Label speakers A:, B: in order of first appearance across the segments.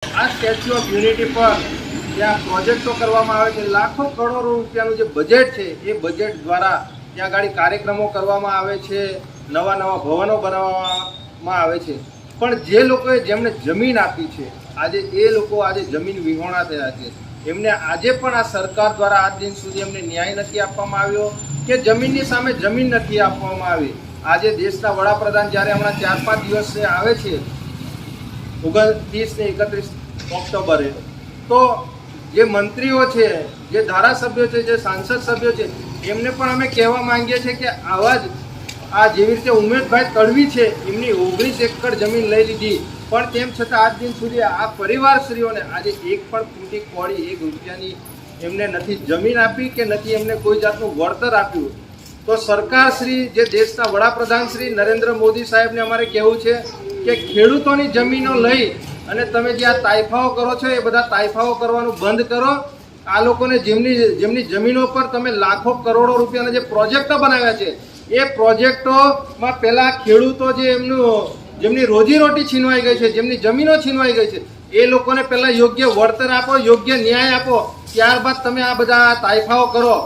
A: આ statue of unity પર જ્યાં પ્રોજેક્ટો કરવામાં આવે છે, લાખો કરોડો રૂપિયાનું જે બજેટ છે એ બજેટ દ્વારા ત્યાં ગાડી કાર્યક્રમો કરવામાં આવે છે, નવા નવા ભવનો બનાવવામાં આવે છે. પણ જે લોકોએ જેમને જમીન આપી છે, આજે એ લોકો આજે જમીન વિહોણા થયા છે. એમને આજે પણ આ સરકાર દ્વારા આજ દિન સુધી એમને ન્યાય નથી આપવામાં આવ્યો કે જમીનની સામે જમીન નથી આપવામાં આવી. આજે દેશના વડાપ્રધાન જ્યારે હમણાં 4-5 દિવસે આવે છે 29 ને 31 ઓક્ટોબરે, તો જે મંત્રીઓ છે, જે ધારાસભ્યો છે, જે સાંસદ સભ્યો છે, એમને પણ અમે કહેવા માંગીએ છીએ કે આવા જ આ જેવી રીતે ઉમેશભાઈ તડવી છે, એમની 19 એકર જમીન લઈ લીધી, પણ તેમ છતાં આજ દિન સુધી આ પરિવારશ્રીઓને આજે એક પણ ફૂટી કોળી 1 રૂપિયાની એમને નથી જમીન આપી કે નથી એમને કોઈ જાતનું વળતર આપ્યું. તો સરકાર શ્રી, જે દેશના વડાપ્રધાન શ્રી નરેન્દ્ર મોદી સાહેબને અમારે કહેવું છે કે ખેડૂતોની જમીનો લઈ અને તમે જે આ તાઇફાઓ કરો છો એ બધા તાઇફાઓ કરવાનું બંધ કરો. આ લોકોને જેમની જમીનો પર તમે લાખો કરોડો રૂપિયાના જે પ્રોજેક્ટો બનાવ્યા છે, એ પ્રોજેક્ટોમાં પહેલાં ખેડૂતો જે જેમની રોજીરોટી છીનવાઈ ગઈ છે, જેમની જમીનો છીનવાઈ ગઈ છે, એ લોકોને પહેલાં યોગ્ય વળતર આપો, યોગ્ય ન્યાય આપો, ત્યારબાદ તમે આ બધા તાઇફાઓ કરો.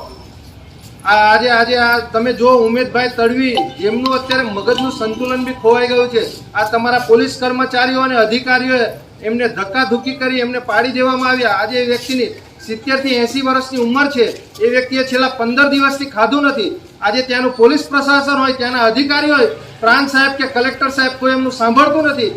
A: આજે આ તમે જો ઉમેશભાઈ તડવી, જેમનું અત્યારે મગજનું સંતુલન બી ખોવાઈ ગયું છે, આ તમારા પોલીસ કર્મચારીઓ અને અધિકારીઓએ એમને ધક્કાધુક્કી કરી એમને પાડી દેવામાં આવ્યા. આજે એ વ્યક્તિની 70 થી 80 વર્ષની ઉંમર છે, એ વ્યક્તિએ છેલ્લા 15 દિવસથી ખાધું નથી. આજે ત્યાંનું પોલીસ પ્રશાસન હોય, ત્યાંના અધિકારી હોય, પ્રાંત સાહેબ કે કલેક્ટર સાહેબ કોઈ એમનું સાંભળતું નથી.